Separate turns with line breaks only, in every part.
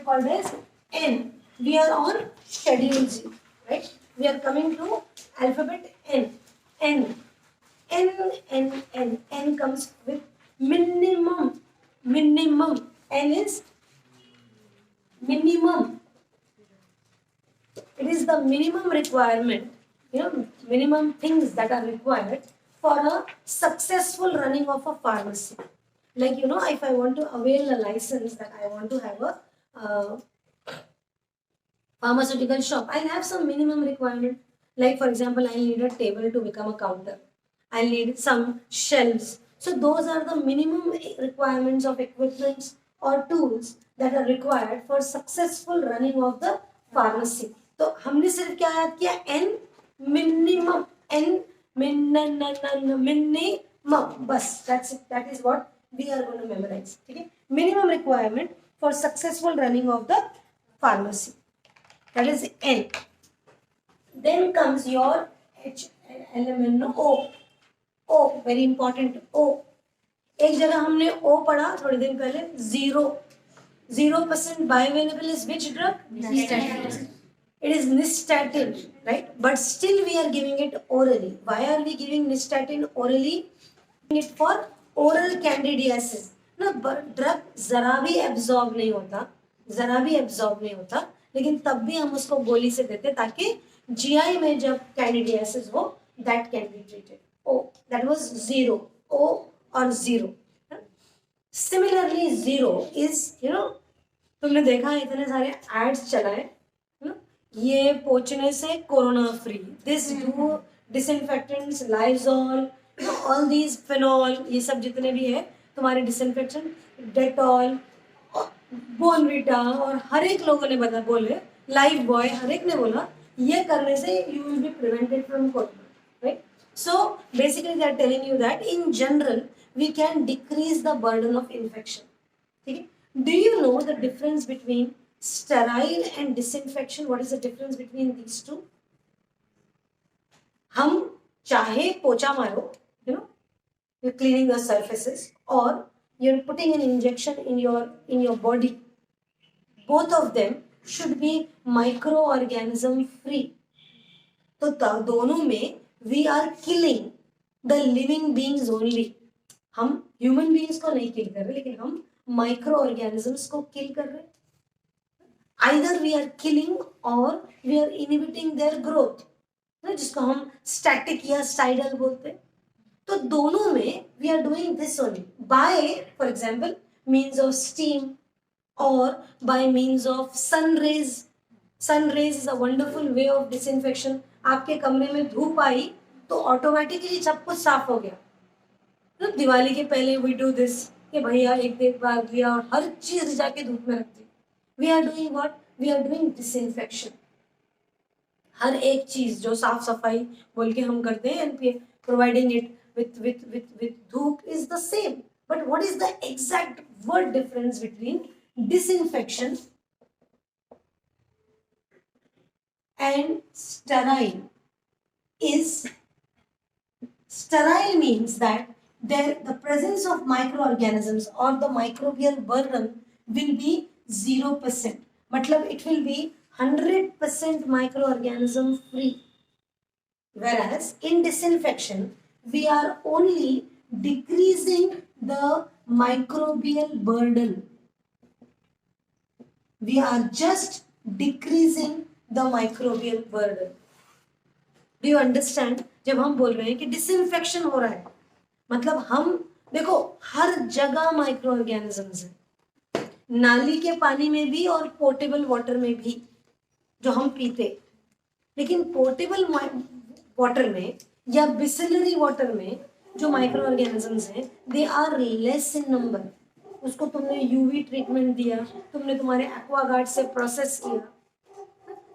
Called as N. We are on schedule Z, right? We are coming to alphabet N. N. N comes with minimum. Minimum. N is minimum. It is the minimum requirement, minimum things that are required for a successful running of a pharmacy. Like, if I want to avail a license that I want to have a pharmaceutical shop, I'll have some minimum requirement. Like, for example, I'll need a table to become a counter. I'll need some shelves. So those are the minimum requirements of equipments or tools that are required for successful running of the pharmacy. तो हमने सिर्फ क्या याद किया? N minimum. N minimum. बस that's it. That is what we are going to memorize. ठीक है? Minimum requirement for successful running of the pharmacy. That is N. Then comes your HLMNO. O, very important. O. एक जगह हमने O पढ़ा थोड़ी दिन पहले. 0% bioavailable is which drug? Nystatin. It is nystatin, right? But still we are giving it orally. Why are we giving nystatin orally? It for oral candidiasis. ना drug जरा भी एब्जॉर्ब नहीं होता, लेकिन तब भी हम उसको गोली से देते ताकि जीआई में जब कैंडिडियासिस हो, that can be treated. O, that was 0. O और 0. सिमिलरली 0 इज, तुमने देखा इतने सारे एड्स चलाए, ये पोंछने से corona free, this do disinfectants, Lysol, all these phenol, ये सब जितने भी है तुम्हारे डिसइंफेक्शन, डेटॉल, बोनविटा, और हर एक लोगों ने बोले, लाइफ बॉय, हर एक ने बोला ये करने से you will be prevented from corona, right? So basically they are telling you that in general we can decrease the burden of infection. ठीक है? Do you know the difference between sterile and disinfection? What is the difference between these two? हम चाहे पोछा मारो, you're cleaning the surfaces, or you're putting an injection in your body, both of them should be microorganism free. तो दोनों में we are killing the living beings only. हम human beings को नहीं kill कर रहे, लेकिन हम microorganisms को kill कर रहे. Either we are killing or we are inhibiting their growth, जिसको हम static या stridal बोलते हैं. तो दोनों में we are doing this only by, for example, means of steam or by means of sun rays. Sun rays is a wonderful way of disinfection. आपके कमरे में धूप आई तो ऑटोमेटिकली सब कुछ साफ हो गया. तो दिवाली के पहले we do this कि भैया एक दिन बाद लिया और हर चीज जाके धूप में रख दी. We are doing what? We are doing disinfection. हर एक चीज जो साफ सफाई बोल के हम करते हैं and providing it with धूप is the same. But what is the exact word difference between disinfection and sterile? Sterile means that the presence of microorganisms or the microbial burden will be 0%. मतलब it will be 100% microorganism free. Whereas in disinfection, we are only decreasing the microbial burden. We are just decreasing the microbial burden. Do you understand? जब हम बोल रहे हैं कि disinfection हो रहा है, मतलब हम देखो हर जगह माइक्रोऑर्गेनिजम्स हैं, नाली के पानी में भी और पोर्टेबल वाटर में भी जो हम पीते. लेकिन पोर्टेबल वाटर में या बिसलरी वाटर में जो माइक्रो ऑर्गेनिजम्स हैं, they are less in number. उसको तुमने यूवी ट्रीटमेंट दिया, तुमने तुम्हारे एक्वागार्ड से प्रोसेस किया,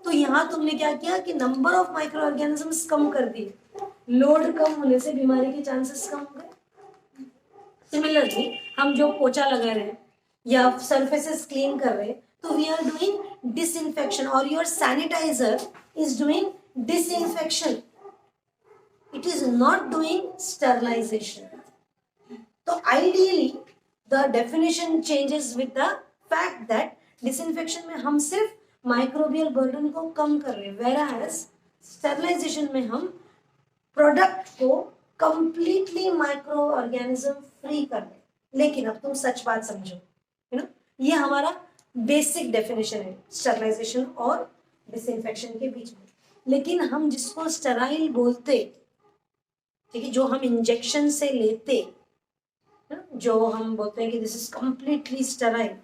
तो यहाँ तुमने क्या किया कि नंबर ऑफ माइक्रो ऑर्गेनिजम्स कम कर दिए. लोड कम होने से बीमारी के चांसेस कम हो गए. सिमिलरली हम जो पोछा लगा रहे हैं या surfaces clean कर रहे, तो we are doing disinfection, or your sanitizer is doing disinfection. it is not doing sterilization. So ideally the definition changes with the fact that disinfection में हम सिर्फ माइक्रोबियल बर्डन को कम कर रहे हैं, whereas स्टेरिलाइजेशन में हम प्रोडक्ट को कंप्लीटली माइक्रो ऑर्गेनिज्म फ्री कर रहे हैं. लेकिन अब तुम सच बात समझो, ये हमारा बेसिक डेफिनेशन है स्टेरिलाइजेशन और डिसइंफेक्शन के बीच में. लेकिन हम जिसको स्टेराइल बोलते, ठीक है, जो हम इंजेक्शन से लेते, जो हम बोलते हैं कि दिस इज कंप्लीटली स्टेराइल,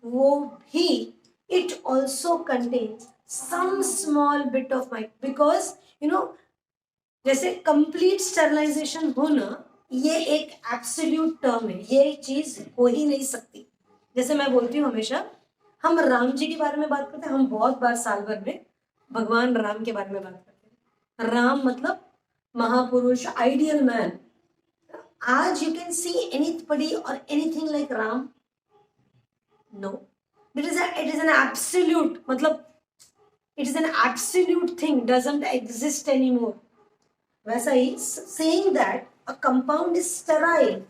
वो भी it also contains some small bit of mic, because जैसे कंप्लीट स्टेरिलाइजेशन होना ये एक एब्सोल्यूट टर्म है, ये चीज हो ही नहीं सकती. जैसे मैं बोलती हूँ हमेशा, हम राम जी के बारे में बात करते हैं, हम बहुत बार साल भर में भगवान राम के बारे में बात करते हैं. राम मतलब महापुरुष, आइडियल मैन. आज you can see anybody or anything like Ram? No. It is an absolute, मतलब it is an absolute thing, doesn't exist anymore. वैसा ही saying that a compound is sterile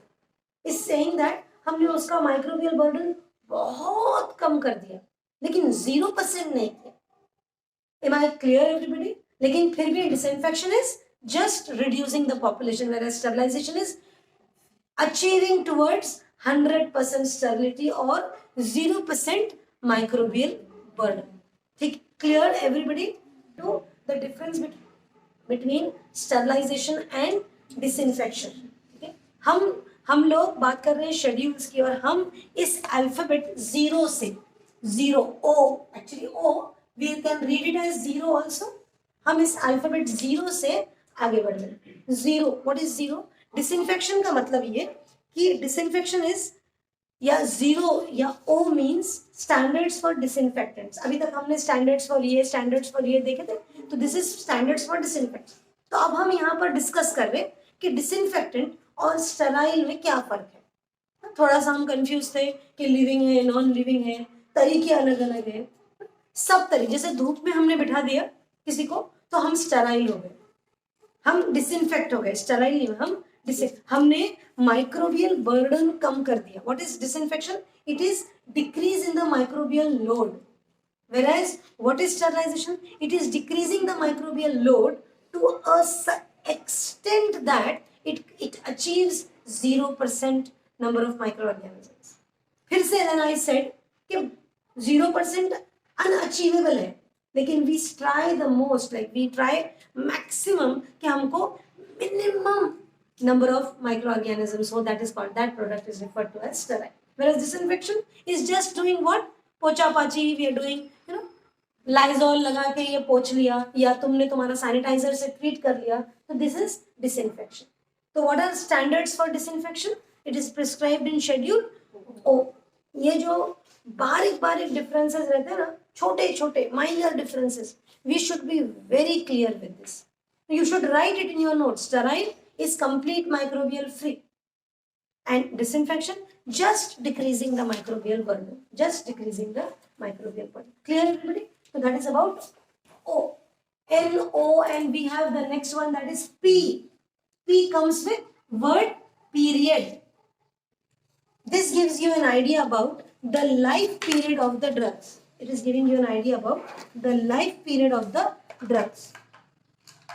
is saying that हमने उसका microbial burden बहुत कम कर दिया, लेकिन 0% नहीं किया. Am I clear everybody? लेकिन फिर भी disinfection is just reducing the population, whereas sterilization is achieving towards 100% sterility or 0% microbial burden. ठीक, clear everybody to the difference between sterilization and disinfection. ठीक, हम लोग बात कर रहे हैं शेड्यूल्स की, और हम इस अल्फाबेट जीरो से, zero O, actually O we can read it as zero also. हम इस अल्फाबेट जीरो से आगे बढ़ रहे हैं. Zero, what is zero? Disinfection का मतलब ये कि डिसइंफेक्शन इज, या जीरो या O means standards for disinfectants. अभी तक हमने स्टैंडर्ड्स फॉर ये देखे थे, तो this is standards for disinfect. तो अब हम यहाँ पर डिस्कस कर रहे हैं कि डिसइंफेक्टेंट और स्टेराइल में क्या फर्क है. थोड़ा सा हम कंफ्यूज थे कि लिविंग है, नॉन लिविंग है, तरीके अलग अलग है, सब तरीके. जैसे धूप में हमने बिठा दिया किसी को तो हम स्टेराइल हो गए, हम डिसइंफेक्ट हो गए. स्टेराइल नहीं, हम हमने माइक्रोबियल बर्डन कम कर दिया. What is disinfection? It is decrease in the microbial load, whereas what is sterilization? It is decreasing the microbial load to a extent that it achieves 0% number of microorganisms. फिर से then I said कि 0% unachievable है, लेकिन we try the most, like we try maximum कि हमको minimum number of microorganisms, so that is called, that product is referred to as sterile. Whereas disinfection is just doing what? पोछा पाची, we are doing, Lysol लगा के ये पोछ लिया, या तुमने तुम्हारा सैनिटाइजर से ट्रीट कर लिया, तो दिस इज डिसइंफेक्शन. तो what are standards for disinfection? It is prescribed in schedule O. ये जो बारीक बारीक डिफरेंसेस रहते हैं ना, छोटे छोटे minor differences, we should be very clear with this. You should write it in your notes. Sterile is complete microbial free, and disinfection just decreasing the microbial burden, just decreasing the microbial burden. Clear everybody? So that is about O. N, O, and we have the next one, that is P. P comes with word period. This gives you an idea about the life period of the drugs. It is giving you an idea about the life period of the drugs.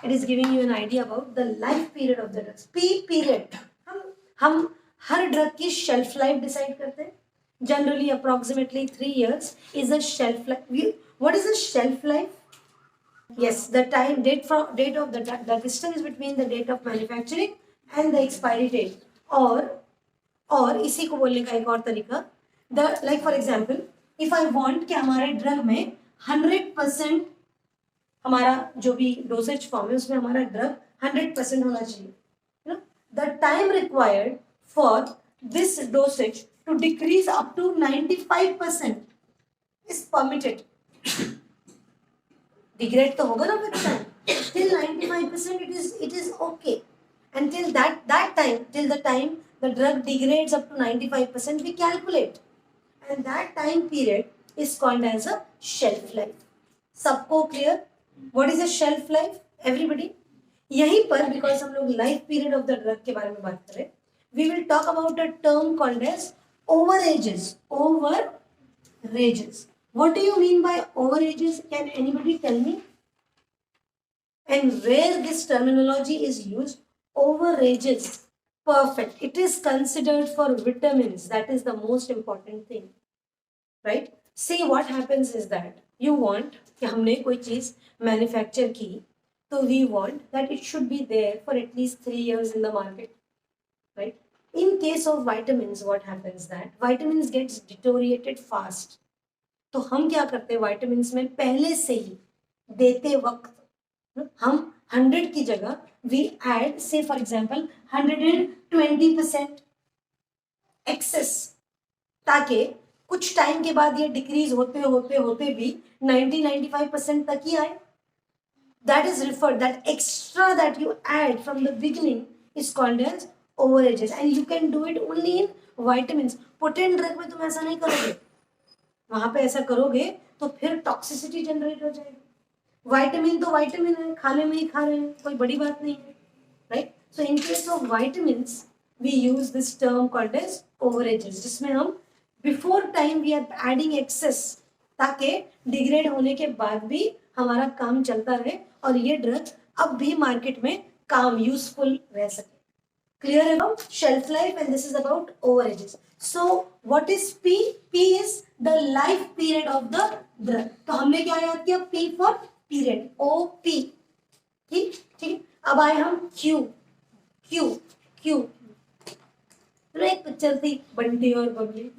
It is giving you an idea about the life period of the drugs. P period. हम हर drug की shelf life decide करते हैं. Generally, approximately 3 years is a shelf life. What is a shelf life? Yes, the date of the drug, the distance between the date of manufacturing and the expiry date. और इसी को बोलने का एक और तरीका, like for example, if I want कि हमारे ड्रग में 100% हमारा जो भी डोसेज फॉर्म है उसमें हमारा ड्रग 100% होना चाहिए. The time required for this dosage to decrease up to 95% is permitted. Degrade तो होगा ना with time, till 95% it is okay, and till the time the drug degrades up to 95% we calculate, and that time period is called as a shelf life. सबको clear? What is a shelf life? Everybody? यहीं पर because हम लोग life period of the drug के बारे में बात करें, we will talk about a term called as overages. Overages. What do you mean by overages? Can anybody tell me? And where this terminology is used, overages. Perfect. It is considered for vitamins. That is the most important thing. Right? See, what happens is that you want कि हमने कोई चीज manufacture की, तो we want that it should be there for at least 3 years in the market. Right? In case of vitamins, what happens that vitamins gets deteriorated fast. तो हम क्या करते हैं vitamins में पहले से ही देते वक्त हम 100 की जगह we add say for example 120% excess, ताकि कुछ टाइम के बाद ये डिक्रीज होते होते होते भी 90-95% तक ही आए. That is referred, that extra that you add from the beginning is called as overages, and you can do it only in vitamins. Potent drug में तुम ऐसा नहीं करोगे, वहां पे ऐसा करोगे तो फिर टॉक्सिसिटी जनरेट हो जाएगी. विटामिन तो विटामिन है, खाने में ही खा रहे हैं, कोई बड़ी बात नहीं है, right. So in case of vitamins we use this term called as overages, जिसमें हम before time we are adding excess, ताकि डिग्रेड होने के बाद भी हमारा काम चलता रहे और ये ड्रग अब भी मार्केट में काम यूजफुल रह सके. Clear about shelf life, and this is about overages. So what is P? P is the life period of the drug. तो हमने क्या याद किया? P for period. OP. ठीक ठीक. अब आए हम Q. Q. Q. तो एक पिक्चर थी बंटी और Babli.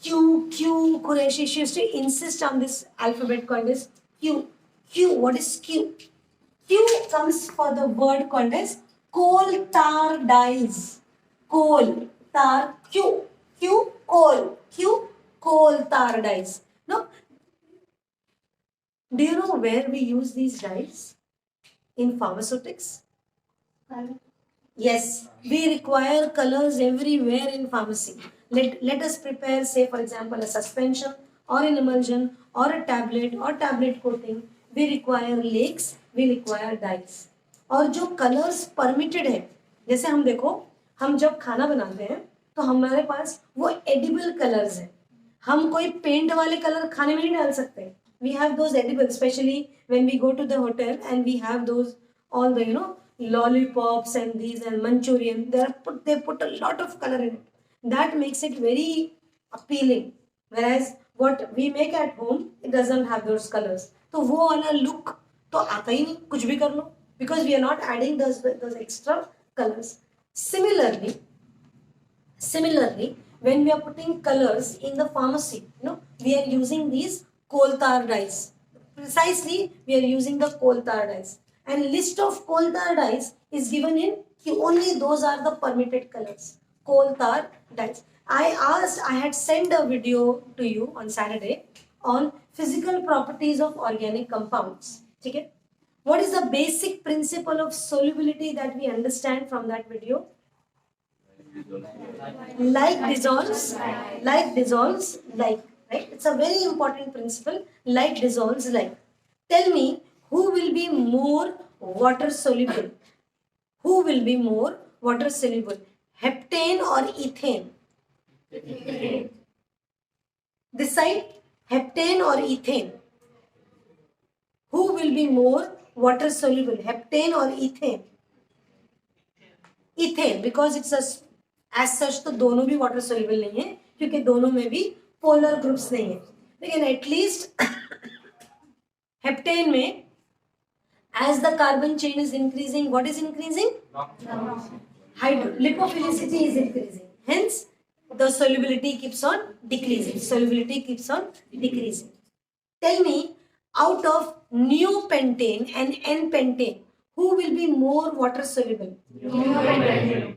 Q. Q. Qureshi used to insist on this alphabet called as Q. Q. What is Q? Q comes for the word called as coal tar dyes. Coal tar Q coal tar dyes. No, do you know where we use these dyes? In pharmaceutics. Yes, we require colors everywhere in pharmacy. Let us prepare, say for example, a suspension or an emulsion or a tablet or tablet coating. We require lakes, we require dyes. और जो colours permitted है, जैसे हम देखो, हम जब खाना बनाते हैं तो हमारे पास वो एडिबल कलर्स हैं. हम कोई पेंट वाले कलर खाने में नहीं डाल सकते. We have those edible, specially when we go to the hotel and we have those all the lollipops and these and Manchurian. They put a lot of color in it. That makes it very appealing. Whereas what we make at home, it doesn't have those colors. तो वो वाला look तो आता ही नहीं, कुछ भी कर लो, because we are not adding those extra colors. Similarly, when we are putting colors in the pharmacy, we are using these coal tar dyes. Precisely, we are using the coal tar dyes. And list of coal tar dyes is given in only those are the permitted colors. Coal tar dyes. I had sent a video to you on Saturday on physical properties of organic compounds. Okay? What is the basic principle of solubility that we understand from that video? Like dissolves like. Right? It's a very important principle. Like dissolves like. Tell me, who will be more water soluble? Who will be more water soluble? Heptane or ethane? Decide, heptane or ethane? Who will be more water soluble? Heptane or ethane? Ethane, because it's as such तो दोनों भी water soluble नहीं है, क्योंकि दोनों में भी polar groups नहीं है. लेकिन at least हेप्टेन में as the carbon chain is increasing, what is increasing? Lipophilicity is increasing. Hence, the solubility keeps on decreasing. Tell me, out of neopentane and N-pentane, who will be more water soluble? Neopentane.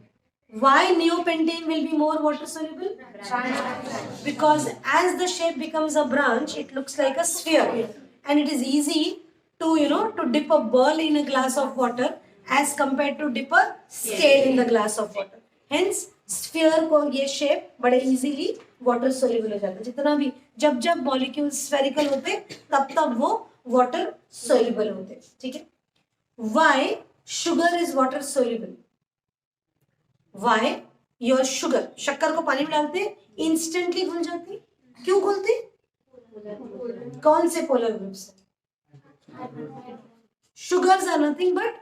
Why neopentane will be more water soluble? Because as the shape becomes a branch, it looks like a sphere. And it is easy to dip a ball in a glass of water as compared to dip a scale in the glass of water. Hence, sphere को ये shape बड़े easily water soluble हो जाता है. जितना भी जब molecules spherical होते तब वो water soluble होते. ठीक है? Why sugar is water soluble. Why? Your sugar, शक्कर को पानी में डालते instantly घुल जाती. क्यों घुलती? कौन से polar groups? Sugars are nothing but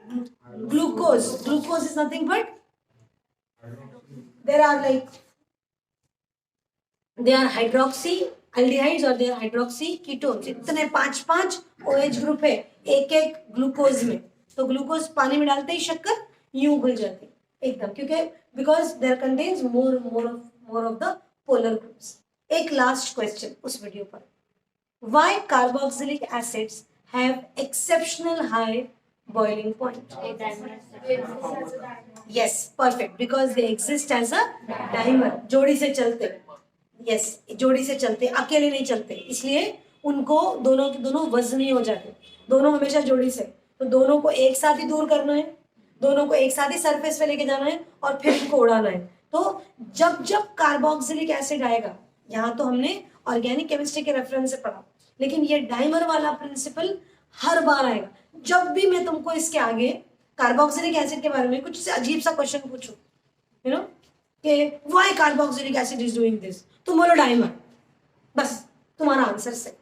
glucose. Glucose is nothing but, there are hydroxy aldehydes और there are hydroxy ketones. इतने 5 OH ग्रुप है एक ग्लूकोज में. तो ग्लूकोज पानी में डालते ही शक्कर यूं घुल जाती एकदम, क्योंकि because there contains more of the polar groups. एक लास्ट क्वेश्चन उस वीडियो पर. Why carboxylic acids have exceptional high boiling point? Yes, perfect, because they exist as a dimer. जोड़ी से चलते. Yes, जोड़ी से चलते, अकेले नहीं चलते, इसलिए उनको दोनों के दोनों वजनी हो जाते. दोनों हमेशा जोड़ी से. तो दोनों को एक साथ ही दूर करना है, दोनों को एक साथ ही सरफेस पे लेके जाना है और फिर इनको उड़ाना है. तो जब जब कार्बोक्सिलिक एसिड आएगा, यहाँ तो हमने ऑर्गेनिक केमिस्ट्री के रेफरेंस से पढ़ा, लेकिन ये डाइमर वाला प्रिंसिपल हर बार आएगा. जब भी मैं तुमको इसके आगे कार्बोक्सिलिक एसिड के बारे में कुछ से अजीब सा क्वेश्चन पूछूं, यू नो, कि why carboxylic acid is doing this, तुम बोलो डाइमर, बस तुम्हारा आंसर से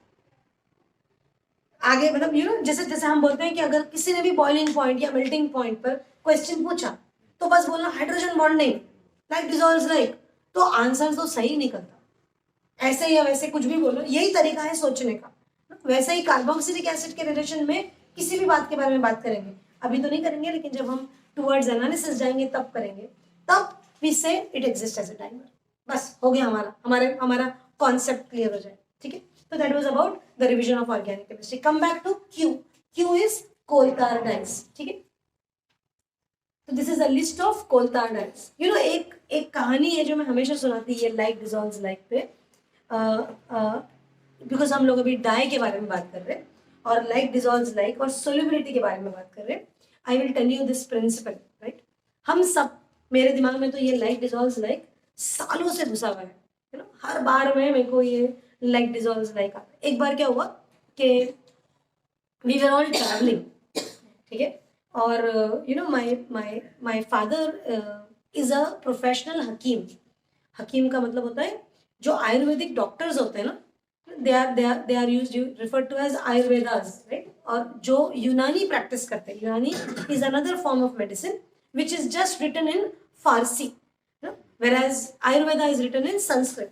आगे. मतलब यू नो, जैसे जैसे हम बोलते हैं कि अगर किसी ने भी बॉइलिंग पॉइंट या मेल्टिंग पॉइंट पर क्वेश्चन पूछा तो बस बोलना hydrogen bonding, like dissolves like, तो आंसर तो सही निकलता. ऐसे या वैसे कुछ भी बोलो, यही तरीका है सोचने का. वैसे ही कार्बोक्सिलिक एसिड के रिलेशन में किसी भी बात के बारे में बात करेंगे, अभी तो नहीं करेंगे, लेकिन जब हम टुवर्ड्स एनालिसिस जाएंगे तब करेंगे. तब we say it exist as a dimer. बस हो गया, हमारा कॉन्सेप्ट क्लियर हो जाए. ठीक है. तो that was about the revision of organic chemistry. Come back to Q. Q is coal tar dyes. ठीक है. तो this is a list of coal tar dyes. You know, एक कहानी है जो मैं हमेशा सुनाती है लाइक डिसॉल्व्स लाइक पे, बिकॉज हम लोग अभी डाई के बारे में बात कर रहे हैं और लाइक डिसॉल्व्स लाइक और सोल्युबिलिटी के बारे में बात कर रहे हैं. I will tell you this principle, right. हम सब, मेरे दिमाग में तो ये लाइक डिसॉल्व्स लाइक सालों से घुसा हुआ है. यू नो, हर बार में मेरे को ये लाइक डिसॉल्व्स लाइक आता है. एक बार क्या हुआ कि वी वर ऑल ट्रैवलिंग, ठीक है, और you know my father is a professional hakim. हकीम का मतलब होता है जो आयुर्वेदिक डॉक्टर्स होते हैं ना, they are used, referred to as ayurvedas, right. और जो यूनानी प्रैक्टिस करते हैं, यूनानी is another form of medicine which is just written in Farsi, whereas Ayurveda is written in Sanskrit.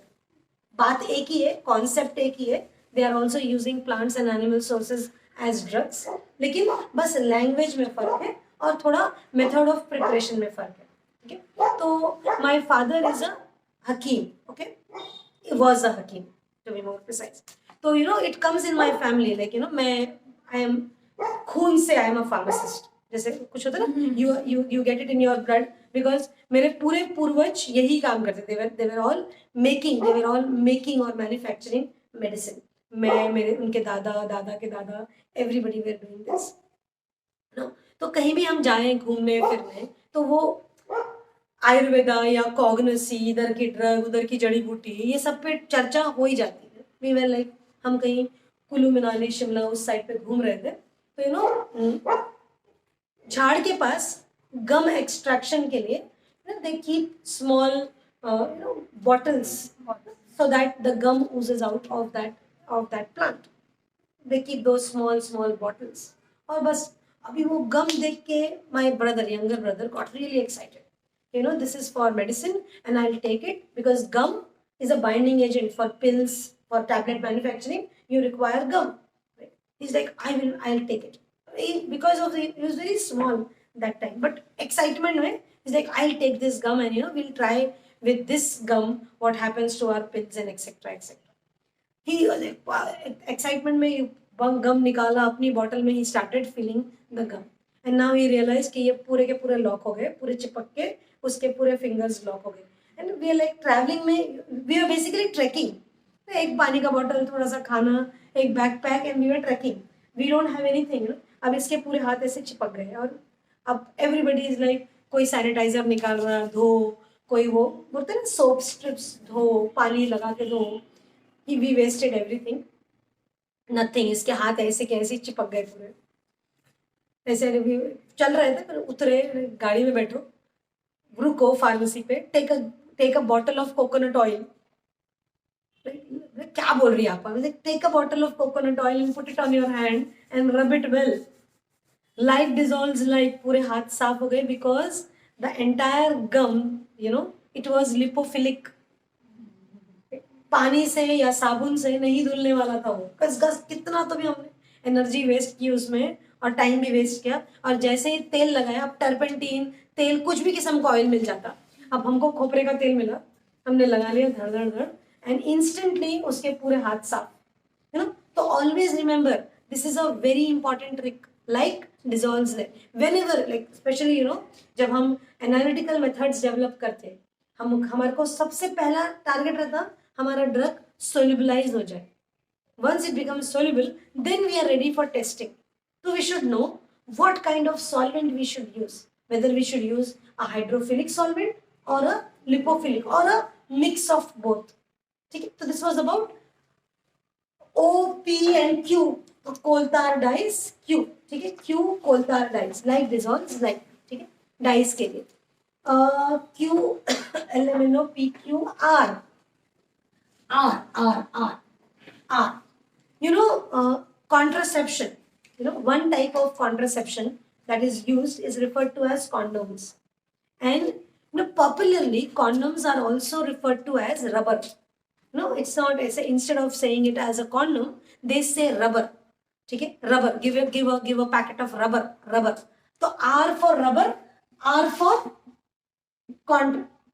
बात एक ही है, कॉन्सेप्ट एक ही है. they are also using plants and animal sources as drugs, लेकिन बस लैंग्वेज में फर्क है और थोड़ा मेथड ऑफ प्रिपरेशन में फर्क है. ठीक है. तो my father is a hakim, okay, was a hakim to be more precise. तो you know it comes in my family, like you know, I am खून से I am a pharmacist, जैसे कुछ होता है ना, you get it in your blood, because मेरे पूरे पूर्वज यही काम करते थे. they were all making और manufacturing medicine. मेरे उनके दादा के दादा, everybody were doing this. no? तो कहीं भी हम जाएं घूमने फिरने, तो वो आयुर्वेदा या कॉग्नेसी, इधर की ड्रग उधर की जड़ी बूटी, ये सब पे चर्चा हो ही जाती है. वी वर लाइक, हम कहीं कुल्लू मनाली शिमला उस साइड पे घूम रहे थे, तो यू नो झाड़ के पास गम एक्सट्रैक्शन के लिए they keep small bottles so that the gum oozes out of that plant. They keep those small bottles. और बस अभी वो गम देख के my younger brother got really excited. You know, this is for medicine and I'll take it because gum is a binding agent for pills, for tablet manufacturing. You require gum. Right? He's like, I'll take it. Because of he was very small that time, but excitement में, he's like, I'll take this gum and you know, we'll try with this gum what happens to our pills and etc. He was like, excitement में गम निकाला अपनी bottle में, he started filling the gum and now he realized कि ये पूरे के पूरे lock हो गए, पूरे चिपक के उसके पूरे फिंगर्स लॉक हो गए. And we are like travelling में, वी आर बेसिकली ट्रैकिंग. एक पानी का बॉटल, थोड़ा सा खाना, एक backpack and we are trekking. We don't have anything. अब इसके पूरे हाथ ऐसे चिपक गए और अब एवरीबडी इज लाइक, कोई सैनिटाइजर निकाल रहा, धो, कोई वो बोलते हैं ना सोप स्ट्रिप्स, धो, पानी लगा के धो. We wasted everything, nothing. इसके हाथ ऐसे के ऐसे चिपक गए पूरे ऐसे. चल रहे थे, फिर उतरे, गाड़ी में बैठो, रुको फार्मेसी पे, take a bottle of coconut oil. क्या बोल रही है आप? Take a bottle of coconut oil and put it on your hand and rub it well. Like dissolves like, पूरे हाथ साफ हो गए, because the entire gum, it was lipophilic. पानी से या साबुन से नहीं धुलने वाला था वो. कस कस कितना तो भी हमने एनर्जी वेस्ट की उसमें और टाइम भी वेस्ट किया. और जैसे ही तेल लगाया, अब टर्पेंटीन तेल, कुछ भी किस्म का ऑयल मिल जाता. अब हमको खोपरे का तेल मिला, हमने लगा लिया धड़ धड़ धड़, एंड इंस्टेंटली उसके पूरे हाथ साफ. तो always remember, this is a very important trick. Like dissolves like, whenever, like specially जब हम एनालिटिकल मेथड्स डेवलप करते, हम हमारे को सबसे पहला टारगेट रहता हमारा ड्रग सोल्यूबलाइज हो जाए. Once it becomes soluble, then we are ready for testing. So we should know what kind of solvent we should use. Whether we should use a hydrophilic solvent or a lipophilic or a mix of both. ठीक है? So this was about O, P and Q. तो coal tar dyes Q. ठीक है? Q coal tar dyes, like dissolves like. ठीक है? Dyes के लिए Q LMNO P Q R. Contraception. One type of contraception that is used is referred to as condoms. And popularly, condoms are also referred to as rubber. It's not, instead of saying it as a condom, they say rubber. ठीक है? Rubber. Give a packet of rubber. So R for rubber, R for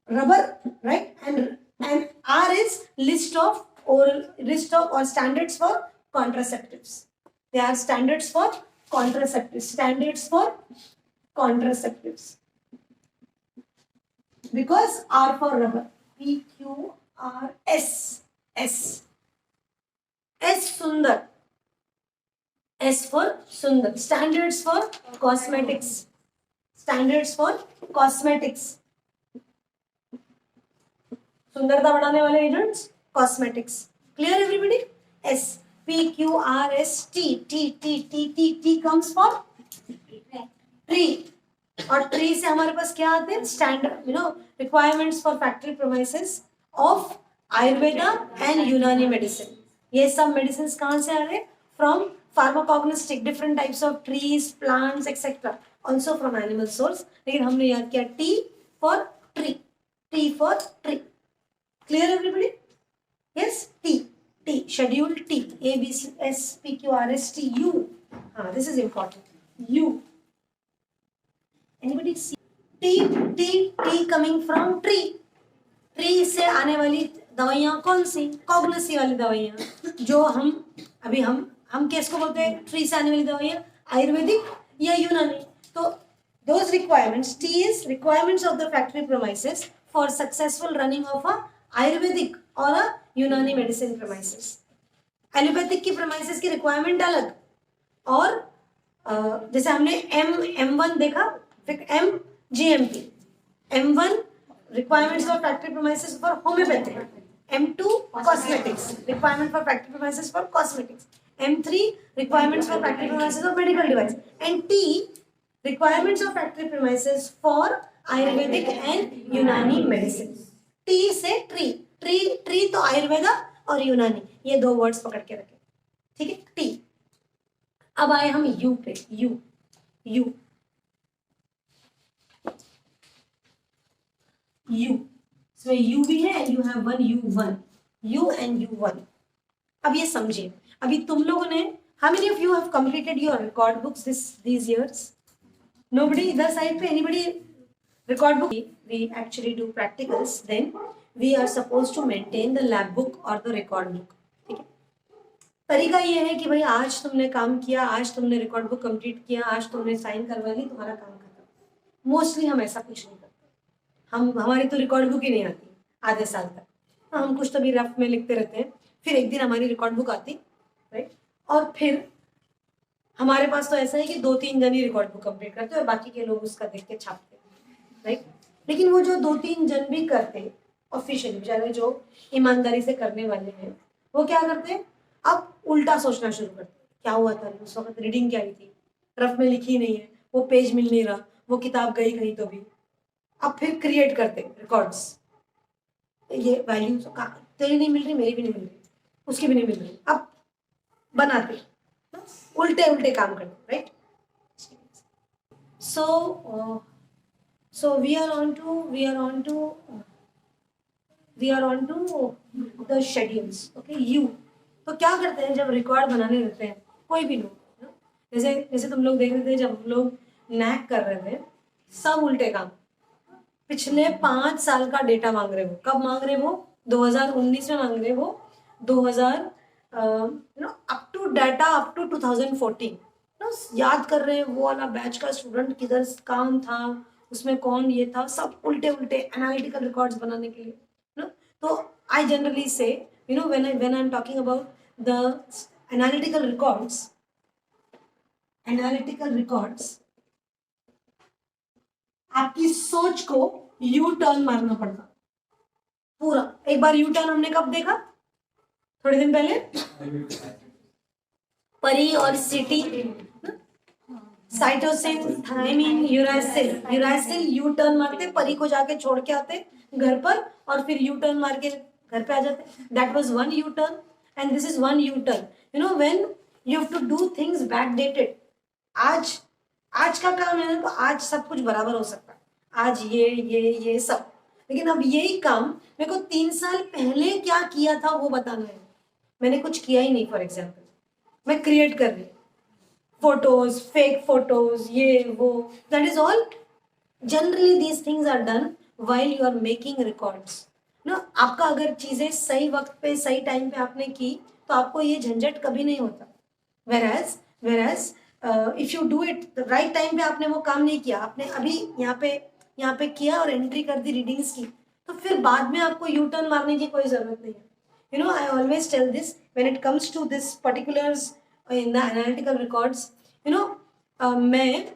rubber, right? And R is list of or standards for contraceptives. They are standards for contraceptives. Because R for rubber. P Q R S. S Sundar. S for Sundar. Standards for cosmetics. सुंदरता बढ़ाने वाले agents, cosmetics. Clear everybody? S P Q R S T. T comes for tree. और tree से हमारे पास क्या आते हैं? Standard requirements for factory premises of Ayurveda and Unani medicine. ये सब मेडिसिन कहाँ से आ रहे हैं? From pharmacognostic, different types of trees, plants etcetera, also from animal source. लेकिन हमने याद किया T for tree. Clear everybody? Yes, T. Schedule T. A, B, C, S, P, Q, R, S, T, U. This is important. U. Anybody see? T coming from tree. Tree से आने वाली दवाइयाँ कौन सी? कॉग्नसी वाली दवाइयाँ, जो हम किसको बोलते हैं? ट्री से आने वाली दवाइयाँ, आयुर्वेदिक या यूनानी. तो those requirements, T is requirements of the factory premises for successful running of a Ayurvedic और यूनानी मेडिसिन प्रेमाइसिस. एलोपैथिक की प्रेमाइसिस की रिक्वायरमेंट अलग, और जैसे हमने M1 देखा, फिर MGMP. M1 requirements for factory premises for homeopathic. M2 cosmetics, requirement for factory premises for cosmetics. M3 requirements for factory premises of medical device. And T requirements of factory premises for Ayurvedic and Unani medicine. T से tree तो आयुर्वेदा और यूनानी, ये दो words पकड़ के रखें. ठीक है? टी. अब आए हम यू पे. यू इसमें यू भी है, you have one, you and U1. अब ये समझिए, अभी तुम लोगों ने, how many of you have completed your record books these years? Nobody? इधर साइड पे anybody record book? We actually do practicals, then we are supposed to maintain the lab book or the record book. ठीक है? तरीका ये है कि भाई आज तुमने काम किया, आज तुमने रिकॉर्ड बुक कंप्लीट किया, आज तुमने साइन करवा ली, तुम्हारा काम खत्म. मोस्टली हम ऐसा कुछ नहीं करते. हमारी तो रिकॉर्ड बुक ही नहीं आती आधे साल तक. हम कुछ तो भी रफ में लिखते रहते हैं, फिर एक दिन हमारी रिकॉर्ड बुक आती, राइट? और फिर हमारे पास तो ऐसा है कि 2-3 जन ही रिकॉर्ड बुक कंप्लीट करते हैं और बाकी के लोग उसका देख के छापते हैं, राइट? लेकिन वो जो 2-3 जन भी करते हैं ऑफिशियली, बेचारे जो ईमानदारी से करने वाले हैं, वो क्या करते हैं? अब उल्टा सोचना शुरू करते हैं, क्या हुआ था उस वक्त, रीडिंग क्या आई थी, रफ में लिखी नहीं है, वो पेज मिल नहीं रहा, वो किताब गई कहीं तो भी, अब फिर क्रिएट करते रिकॉर्ड्स, ये वैल्यूज तेरी नहीं मिल रही, मेरी भी नहीं मिल रही, उसकी भी नहीं मिल रही, अब बनाते उल्टे उल्टे काम करते, right? So we are on to the schedules. Okay, तो क्या करते हैं जब रिकॉर्ड बनाने रहते हैं कोई भी लोग, जैसे जैसे तुम लोग देख रहे थे जब हम लोग नैक कर रहे थे, सब उल्टे काम, पिछले 5 साल का डेटा मांग रहे हो, कब मांग रहे हो? 2019 में मांग रहे हो, 2000 up to data up to 2014 याद कर रहे हैं, वो वाला बैच का स्टूडेंट किधर काम था, उसमें कौन ये था, सब उल्टे उल्टे एनालिटिकल रिकॉर्ड्स बनाने के लिए ना। तो आई जनरली से when I am talking about the analytical records, आपकी सोच को यू टर्न मारना पड़ता पूरा। एक बार यू टर्न हमने कब देखा? थोड़े दिन पहले परी और city, cytosine, thymine, uracil U turn मारते, परी को जाके छोड़ के आते घर पर और फिर यू टर्न मार के घर पे आ जाते। That was one U turn and this is one U turn. When you have to do things backdated. आज का काम है ना, तो आज सब कुछ बराबर हो सकता है, आज ये सब, लेकिन अब यही काम मेरे को 3 साल पहले क्या किया था वो बताना है। मैंने कुछ किया ही नहीं, फॉर एग्जाम्पल मैं क्रिएट कर रही फोटोज, फेक फोटोज, ये वो, that is all. Generally these things are done while you are making records ना। आपका अगर चीजें सही वक्त पे सही टाइम पे आपने की तो आपको ये झंझट कभी नहीं होता। Whereas if you do it the right time पे, आपने वो काम नहीं किया, आपने अभी यहाँ पे किया और एंट्री कर दी रीडिंग्स की, तो फिर बाद में आपको यू टर्न मारने की कोई जरूरत नहीं है। I always tell this when it comes to this particulars in the analytical records. मैं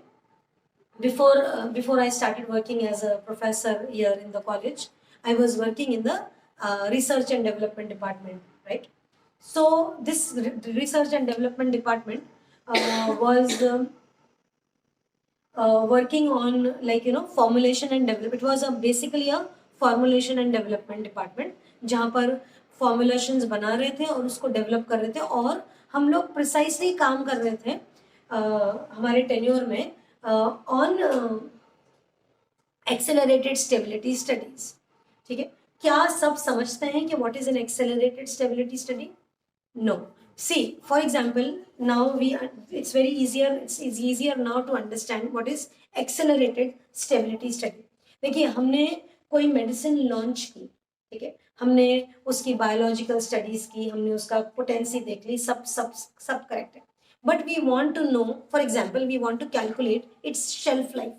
before I started working as a professor here in the college, I was working in the research and development department, right? So this research and development department was working on formulation and development. It was basically a formulation and development department जहाँ पर formulations बना रहे थे और उसको develop कर रहे थे, और हम लोग प्रिसाइसली काम कर रहे थे हमारे टेन्योर में ऑन एक्सेलरेटेड स्टेबिलिटी स्टडीज। ठीक है, क्या सब समझते हैं कि what is an accelerated stability study? No. See for example now it's easier now to understand what is accelerated stability study. देखिए, हमने कोई मेडिसिन लॉन्च की, ठीक है, हमने उसकी बायोलॉजिकल स्टडीज की, हमने उसका पोटेंसी देख ली, सब करेक्ट है, but we want to know, for example we want to calculate its shelf life.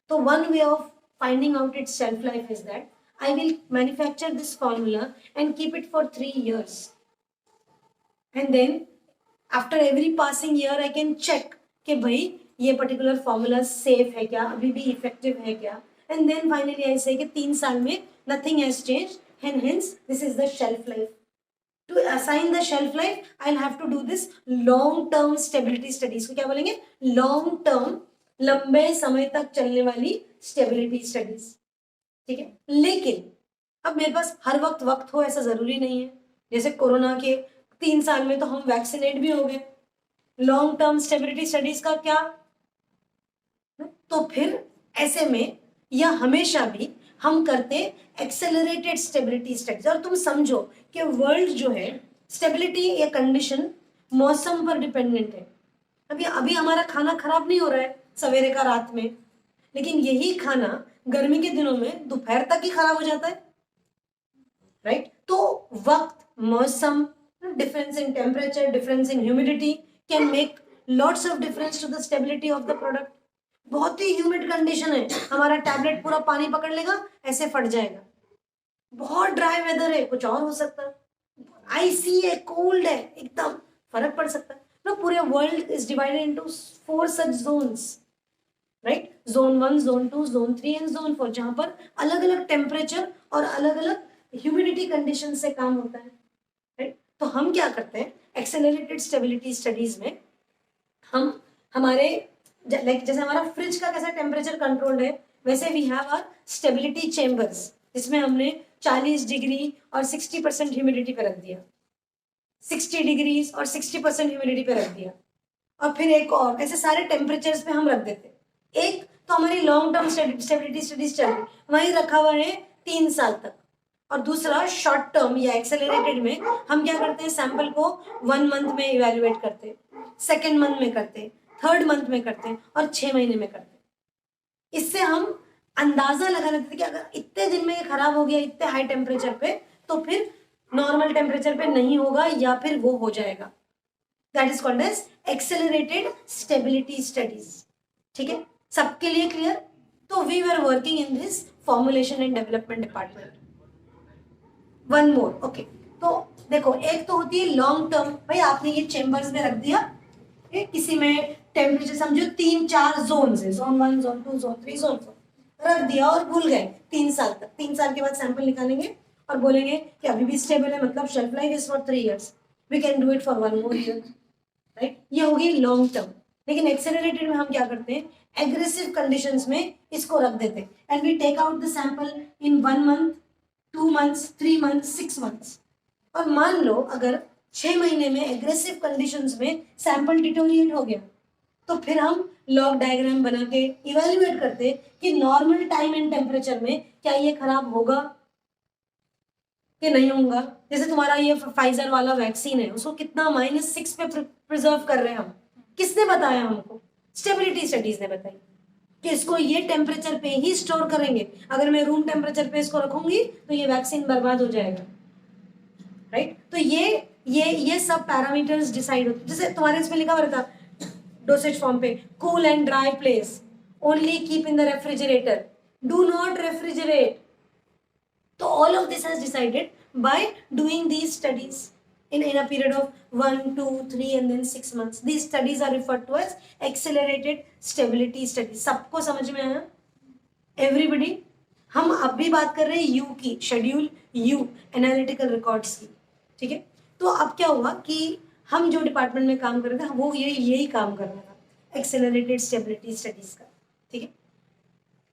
तो one way of finding out its shelf life is that I will manufacture this formula and keep it for 3 years, and then after every passing year I can check कि भाई ये particular formula safe है क्या, अभी भी effective है क्या, and then finally I से कि 3 साल में nothing has changed, and hence this is the shelf life. To assign the shelf life, I'll have to do this long term stability studies. को क्या बोलेंगे? long term, लंबे समय तक चलने वाली stability studies. ठीक है, लेकिन अब मेरे पास हर वक्त हो ऐसा जरूरी नहीं है। जैसे कोरोना के 3 साल में तो हम वैक्सीनेट भी हो गए, लॉन्ग टर्म स्टेबिलिटी स्टडीज का क्या? तो फिर ऐसे में या हमेशा भी हम करते एक्सेलरेटेड स्टेबिलिटी स्टडीज। और तुम समझो कि वर्ल्ड जो है, स्टेबिलिटी या कंडीशन मौसम पर डिपेंडेंट है। अभी हमारा खाना खराब नहीं हो रहा है सवेरे का रात में, लेकिन यही खाना गर्मी के दिनों में दोपहर तक ही खराब हो जाता है, राइट? तो वक्त, मौसम, difference in temperature, difference in humidity can make lots of difference to the stability of the product. बहुत ही ह्यूमिड कंडीशन है, हमारा टैबलेट पूरा पानी पकड़ लेगा, ऐसे फट जाएगा। बहुत ड्राई वेदर है, कुछ और हो सकता है, आईसी है, कोल्ड है, एकदम फर्क पड़ सकता है ना। पूरे world is divided into 4 such zones, right? Zone 1, zone 2, zone 3 and zone 4, जहां पर अलग अलग टेम्परेचर और अलग अलग ह्यूमिडिटी कंडीशन से काम होता है, राइट? तो हम क्या करते हैं एक्सेलरेटेड स्टेबिलिटी स्टडीज में, हम हमारे लाइक जैसे हमारा फ्रिज का कैसा टेम्परेचर कंट्रोल्ड है, वैसे we have a stability chambers, जिसमें हमने 40 डिग्री और 60% ह्यूमिडिटी पे रख दिया, 60 डिग्रीज और 60% ह्यूमिडिटी पे रख दिया, और फिर एक और, ऐसे सारे टेम्परेचर्स पे हम रख देते। एक तो हमारी लॉन्ग टर्म स्टेबिलिटी स्टडीज चल रही, वहीं रखा हुआ है 3 साल तक, और दूसरा शॉर्ट टर्म या एक्सेलरेटेड में हम क्या करते हैं, सैंपल को 1 मंथ में इवेल्युएट करते, सेकेंड मंथ में करते, थर्ड मंथ में करते, और 6 महीने में करते। इससे हम अंदाजा लगा लेते थे कि अगर इतने दिन में ये खराब हो गया इतने हाई टेम्परेचर पे, तो फिर नॉर्मल टेम्परेचर पे नहीं होगा या फिर वो हो जाएगा। That is called as accelerated stability studies. ठीक है, सबके लिए क्लियर? तो we were working in this formulation and development department. One more, okay. तो देखो, एक तो होती है लॉन्ग टर्म, भाई आपने ये चेम्बर्स में रख दिया, किसी में टेम्परेचर समझो 3-4 जोन है, जोन 1, जोन 2, जोन 3, जोन 4 रख दिया और भूल गए 3 साल तक। 3 साल के बाद सैंपल निकालेंगे और बोलेंगे कि अभी भी स्टेबल है, मतलब shelf life is for 3 years, we can do it for 1 more year, right? ये होगी लॉन्ग टर्म। लेकिन एक्सेलरेटेड में हम क्या करते हैं, एग्रेसिव कंडीशंस में इसको रख देते हैं, and we take out the sample in 1 month, 2 months, 3 months, 6 months। और मान लो अगर 6 महीने में एग्रेसिव कंडीशंस में सैंपल डिटोरिएट हो गया, तो फिर हम लॉग डायग्राम बना के इवेल्युएट करते कि नॉर्मल टाइम एंड टेम्परेचर में क्या ये खराब होगा कि नहीं होगा। जैसे तुम्हारा ये फाइजर वाला वैक्सीन है, उसको कितना -6 पे प्रिजर्व कर रहे हैं हम, किसने बताया हमको? स्टेबिलिटी स्टडीज ने बताई कि इसको ये टेम्परेचर पे ही स्टोर करेंगे, अगर मैं रूम टेम्परेचर पे इसको रखूंगी तो ये वैक्सीन बर्बाद हो जाएगा, राइट? तो ये सब पैरामीटर्स डिसाइड होते। जैसे तुम्हारे इसमें लिखा हुआ रहता डोसेज फॉर्म पे, cool and dry place, only keep in the refrigerator, do not refrigerate. So all of this has decided by doing these studies in a period of 1, 2, 3 and then 6 months. These studies are referred to as accelerated stability studies. सबको समझ में आया? Everybody? हम अब भी बात कर रहे हैं यू की, शेड्यूल यू, एनालिटिकल रिकॉर्ड्स की। ठीक है, तो अब क्या हुआ कि हम जो डिपार्टमेंट में काम कर रहे थे वो यही काम कर रहा था, एक्सेलरेटेड स्टेबिलिटी स्टडीज का। ठीक है,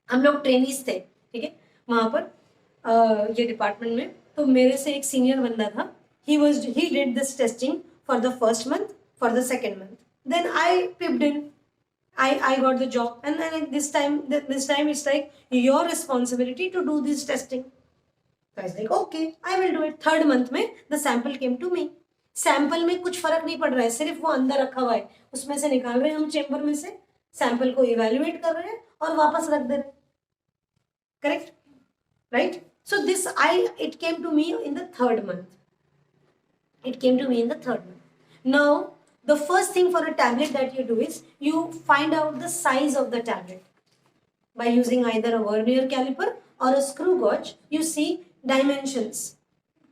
हम लोग ट्रेनीज थे, ठीक है, वहां पर ये डिपार्टमेंट में। तो मेरे से एक सीनियर बंदा था, he did this testing for the first month, for the second month, then I pipped in, I got the job, and then this time it's like your responsibility to do this testing. So I was like okay, I will do it. Third month में the sample came to me. Sample में कुछ फर्क नहीं पड़ रहा है, सिर्फ वो अंदर रखा हुआ है, उसमें से निकाल रहे हैं हम चेम्बर में से, सैंपल को इवेल्युएट कर रहे हैं और वापस रख दे रहे हैं। Correct, right? So it came to me in the third month. It came to me in the third month. Now, the first thing for a tablet that you do is you find out the size of the tablet by using either a vernier caliper or a screw gauge. You see dimensions.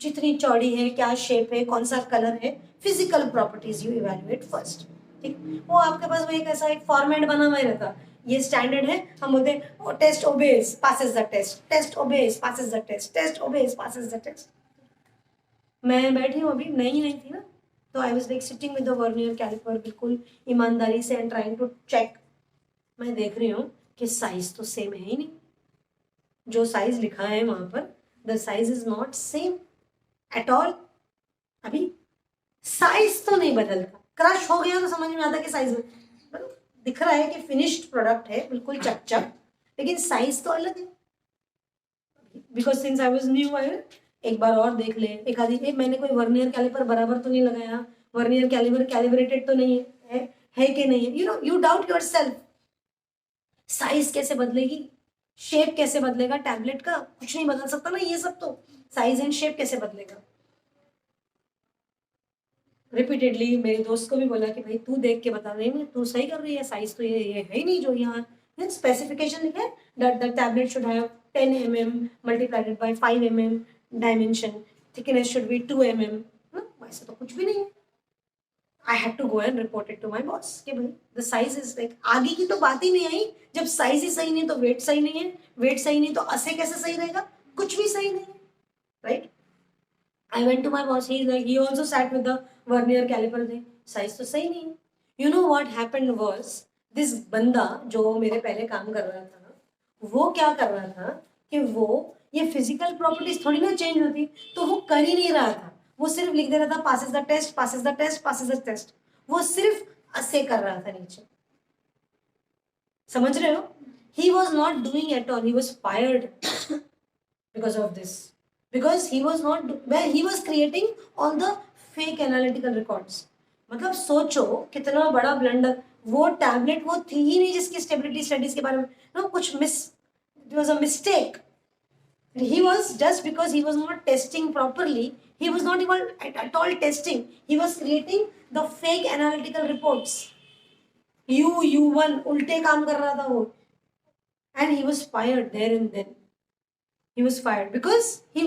जितनी चौड़ी है, क्या shape है, कौन सा colour है, physical properties you evaluate first. ठीक, वो आपके पास वो एक ऐसा एक फॉर्मेट बना हुआ रहता, ये स्टैंडर्ड है, हम बोलते हैं test obeys passes the test, test obeys passes the test, test obeys passes the test. मैं बैठी हूँ, अभी नई थी ना, तो I was like sitting with the vernier calliper, बिल्कुल ईमानदारी से, एंड ट्राइंग टू चेक। मैं देख रही हूँ कि साइज तो सेम है ही नहीं, जो साइज लिखा है वहां पर the size is not same at all. अभी साइज तो नहीं बदलता, क्रश हो गया तो समझ में आता कि साइज में दिख रहा है कि फिनिश्ड प्रोडक्ट है, बिल्कुल चकचक, लेकिन साइज तो अलग है। Because since I was new, एक बार और देख ले, एक आधी मैंने कोई वर्नियर कैलिपर बराबर तो नहीं लगाया, वर्नियर कैलिपर कैलिब्रेटेड तो नहीं है कि नहीं है, यू डाउट योरसेल्फ। साइज कैसे बदलेगी, शेप कैसे बदलेगा टैबलेट का, कुछ नहीं बदल सकता ना ये सब, तो साइज एंड शेप कैसे बदलेगा। रिपीटेडली मेरे दोस्त को भी बोला कि भाई तू देख के बता रही है, तू सही कर रही है, साइज तो ये है ही नहीं जो यहाँ स्पेसिफिकेशन लिखा है, that the tablet should have 10 mm multiplied by 5 mm dimension, thickness should be 2 mm। वैसे तो कुछ भी नहीं है। I had to go and report it to my boss कि भाई द साइज इज लाइक, आगे की तो बात ही नहीं आई, जब साइज ही सही नहीं तो वेट सही नहीं है, वेट सही नहीं तो असे कैसे सही रहेगा, कुछ भी सही नहीं है, right? I went to my boss. He also sat with the vernier caliper thing. Size तो सही नहीं है. You know what happened was this बंदा जो मेरे पहले काम कर रहा था, वो क्या कर रहा था कि वो ये फिजिकल प्रॉपर्टीज थोड़ी ना चेंज होती, तो वो कर ही नहीं रहा था, वो सिर्फ लिख दे रहा था passes the test, passes the test, passes the test, वो सिर्फ ऐसे कर रहा था नीचे, समझ रहे हो? He was not doing at all, he was fired because of this, because he was not well, he was creating on the fake analytical records. मतलब सोचो कितना बड़ा ब्लंडर, वो टैबलेट वो थी ही नहीं जिसकी स्टेबिलिटी स्टडीज के बारे में नो कुछ miss, it was a mistake. He was just because he was not testing properly, he was not even at all testing, he was creating the fake analytical reports. U1 उल्टे काम कर रहा था वो, and he was fired there and then. He was fired because he,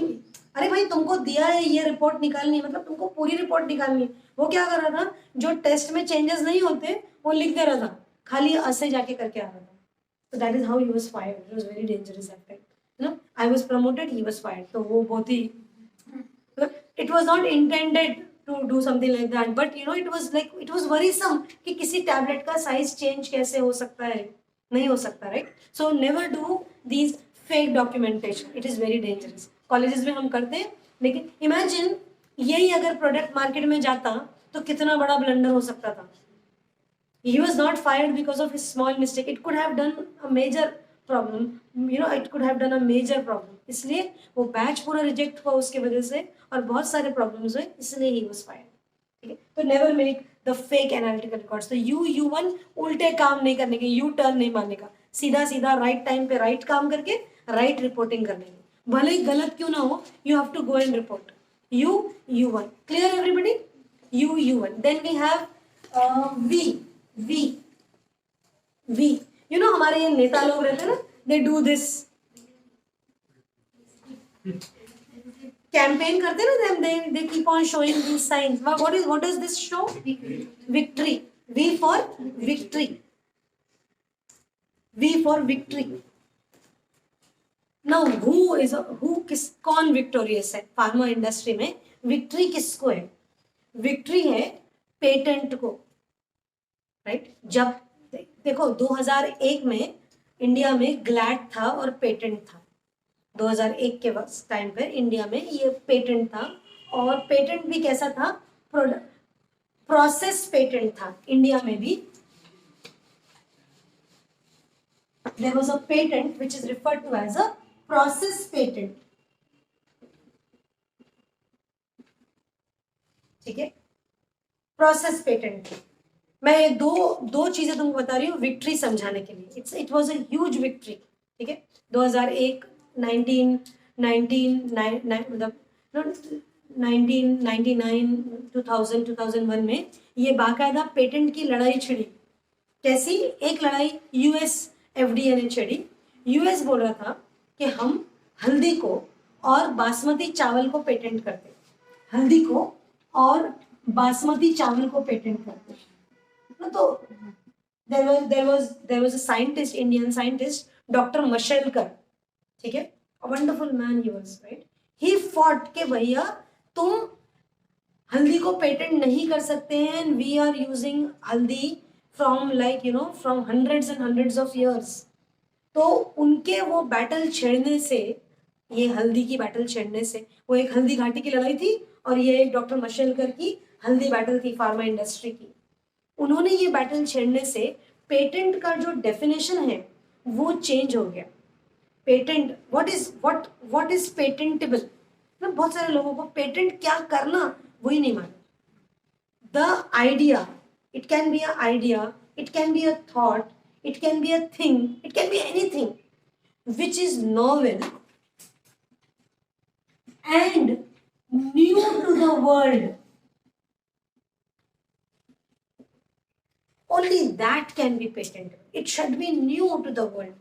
अरे भाई तुमको दिया है ये रिपोर्ट निकालनी, मतलब तुमको पूरी रिपोर्ट निकालनी, वो क्या कर रहा था, जो टेस्ट में चेंजेस नहीं होते वो लिख दे रहा था, खाली ऐसे जाके करके आ रहा था. So that is how he was fired. It was very dangerous that time. You know, I was promoted, he was fired. तो वो बहुत ही, it was not intended to do something like that, but you know it was like, it was worrisome कि किसी tablet का size change कैसे हो सकता है, नहीं हो सकता, right? So never do these fake documentation, it is very dangerous. Colleges में हम करते हैं, लेकिन इमेजिन यही अगर प्रोडक्ट मार्केट में जाता तो कितना बड़ा ब्लंडर हो सकता था. He was not fired because of his small mistake. It could have done a major problem. You know, it could have done a major problem. इसलिए वो बैच पूरा रिजेक्ट हुआ उसके वजह से, और बहुत सारे प्रॉब्लम्स हुए, इसलिए ही was fired. ठीक है, तो never make the fake analytical records. तो U1 उल्टे काम नहीं करने के, यू टर्न नहीं मारने का, सीधा सीधा राइट टाइम पे राइट काम करके राइट रिपोर्टिंग करने की, भले ही गलत क्यों ना हो, you have to go and report. U1 clear everybody? U1. Then we have V. You know हमारे ये नेता लोग रहते हैं ना, they do this campaign करते हैं ना, they keep on showing these signs. What does this show? Victory. V for victory. V for victory. Now कौन विक्टोरियस है फार्मा इंडस्ट्री में? विक्ट्री किसको है? विक्ट्री है पेटेंट को, राइट? जब देखो 2001 में इंडिया में ग्लैड था और पेटेंट था. 2001 के वक्त टाइम पर इंडिया में ये पेटेंट था, और पेटेंट भी कैसा था? प्रोसेस पेटेंट था. इंडिया में भी there was a patent which is referred to as a process patent. ठीक है, प्रोसेस पेटेंट. मैं दो चीजें तुमको बता रही हूँ विक्ट्री समझाने के लिए. It was a huge victory. ठीक है, 2001 मतलब 1999 2001 में ये बाकायदा पेटेंट की लड़ाई छिड़ी. कैसी? एक लड़ाई यूएस FDA ने छिड़ी. यूएस बोल रहा था कि हम हल्दी को और बासमती चावल को पेटेंट करते, हल्दी को और बासमती चावल को पेटेंट करते. तो there was a scientist, Indian scientist, Dr. Mashelkar. ठीक है, a wonderful man he was, right? He fought के भैया तुम हल्दी को पेटेंट नहीं कर सकते हैं, and we are using हल्दी from like you know from hundreds and hundreds of years. तो उनके वो बैटल छेड़ने से, ये हल्दी की बैटल छेड़ने से, वो एक हल्दी घाटी की लड़ाई थी और ये एक डॉक्टर मशेलकर की हल्दी बैटल थी फार्मा इंडस्ट्री की. उन्होंने ये बैटल छेड़ने से पेटेंट का जो डेफिनेशन है वो चेंज हो गया. पेटेंट व्हाट इज पेटेंटेबल, बहुत सारे लोगों को पेटेंट क्या करना वही नहीं मालूम. The idea, it can be a idea, it can be a thought, it can be a thing, it can be anything which is novel and new to the world. Only that can be patentable. It should be new to the world.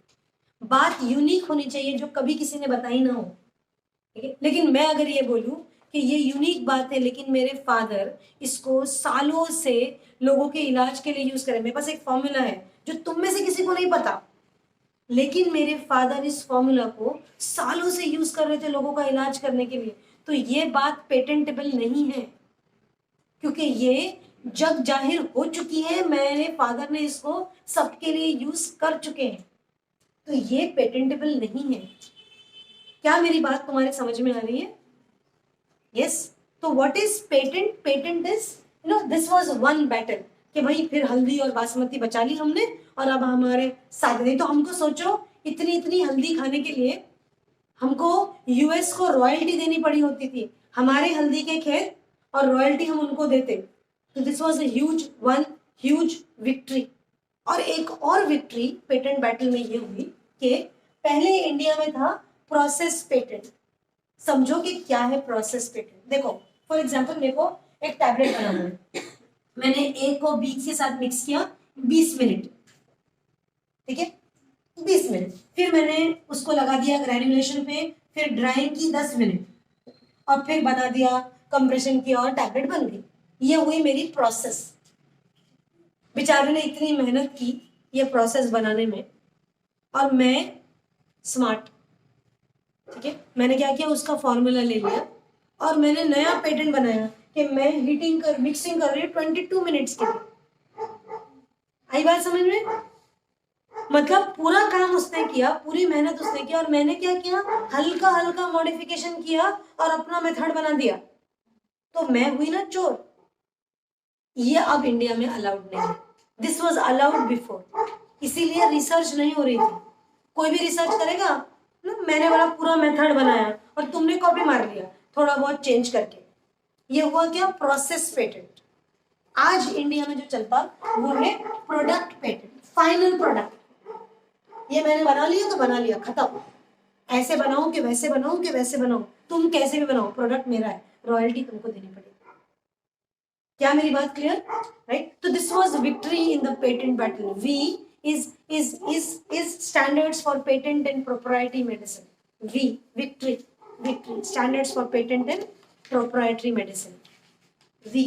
बात unique होनी चाहिए जो कभी किसी ने बताई ना हो. ठीक है, लेकिन मैं अगर ये बोलूं कि ये यूनिक बात है, लेकिन मेरे फादर इसको सालों से लोगों के इलाज के लिए यूज करें. मेरे पास एक फॉर्मूला है जो तुम में से किसी को नहीं पता, लेकिन मेरे फादर इस फॉर्मूला को सालों से यूज कर रहे थे लोगों का इलाज करने के लिए. तो ये बात पेटेंटेबल नहीं है, क्योंकि ये जग जाहिर हो चुकी है, मेरे फादर ने इसको सबके लिए यूज कर चुके हैं, तो ये पेटेंटेबल नहीं है। क्या मेरी बात तुम्हारे समझ में आ रही है? यस। तो what is patent? Patent is this was one battle कि भाई फिर हल्दी और बासमती बचा ली हमने और अब हमारे साथ नहीं। तो हमको सोचो इतनी इतनी हल्दी खाने के लिए हमको यूएस को रॉयल्टी देनी पड़ी होती थी, हमारे हल्दी के खेत, और रॉयल्टी हम उनको देते। तो this was a huge victory. और एक और विक्ट्री पेटेंट बैटल में ये हुई कि पहले इंडिया में था प्रोसेस पेटेंट। समझो कि क्या है प्रोसेस पेटेंट। देखो फॉर एग्जांपल मेरे को एक टैबलेट बनाना है, मैंने ए को बी के साथ मिक्स किया 20 मिनट, ठीक है 20 मिनट, फिर मैंने उसको लगा दिया ग्रैन्युलेशन पे, फिर ड्राइंग की 10 मिनट और फिर बना दिया, कंप्रेशन किया और टैबलेट बन गई। ये हुई मेरी प्रोसेस। बेचारे ने इतनी मेहनत की ये प्रोसेस बनाने में, और मैं स्मार्ट, ठीक है, मैंने क्या किया, उसका फॉर्मूला ले लिया और मैंने नया पेटेंट बनाया कि मैं मिक्सिंग कर रही हूँ 22 मिनट्स के लिए। आई बात समझ में? मतलब पूरा काम उसने किया, पूरी मेहनत उसने की, और मैंने क्या किया, हल्का हल्का मॉडिफिकेशन किया और अपना मेथड बना दिया। तो मैं हुई ना चोर। ये अब इंडिया में अलाउड नहीं है, दिस वॉज अलाउड बिफोर, इसीलिए रिसर्च नहीं हो रही थी। कोई भी रिसर्च करेगा ना, मैंने वाला पूरा मेथड बनाया और तुमने कॉपी मार लिया थोड़ा बहुत चेंज करके। ये हुआ क्या, प्रोसेस पेटेंट। आज इंडिया में जो चलता वो है प्रोडक्ट पेटेंट, फाइनल प्रोडक्ट। ये मैंने बना लिया तो बना लिया, खत्म। ऐसे बनाऊं कि वैसे बनाऊं कि वैसे बनाऊं, तुम कैसे भी बनाओ, प्रोडक्ट मेरा है, रॉयल्टी तुमको देनी पड़ेगी। क्या मेरी बात क्लियर? राइट। तो this was victory in the patent battle. We is standards for patent and proprietary medicine. V, victory standards for patent and proprietary medicine. V.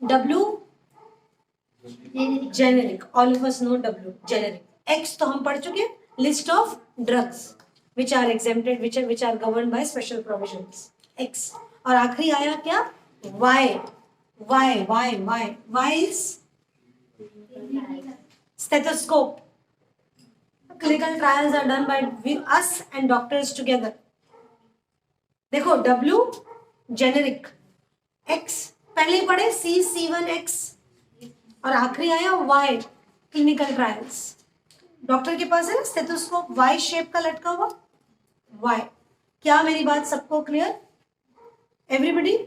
W, generic, all of us know W, generic. X तो हम पढ़ चुके, list of drugs which are exempted, which are governed by special provisions. X। और आखिरी आया क्या, Y is stethoscope. Clinical trials are done by us and doctors together. देखो W generic, X पहले ही पढ़े C1X, और आखिरी आया Y clinical trials. डॉक्टर के पास है ना स्टेथोस्कोप, Y शेप का लटका हुआ Y। क्या मेरी बात सबको क्लियर? एवरीबडी?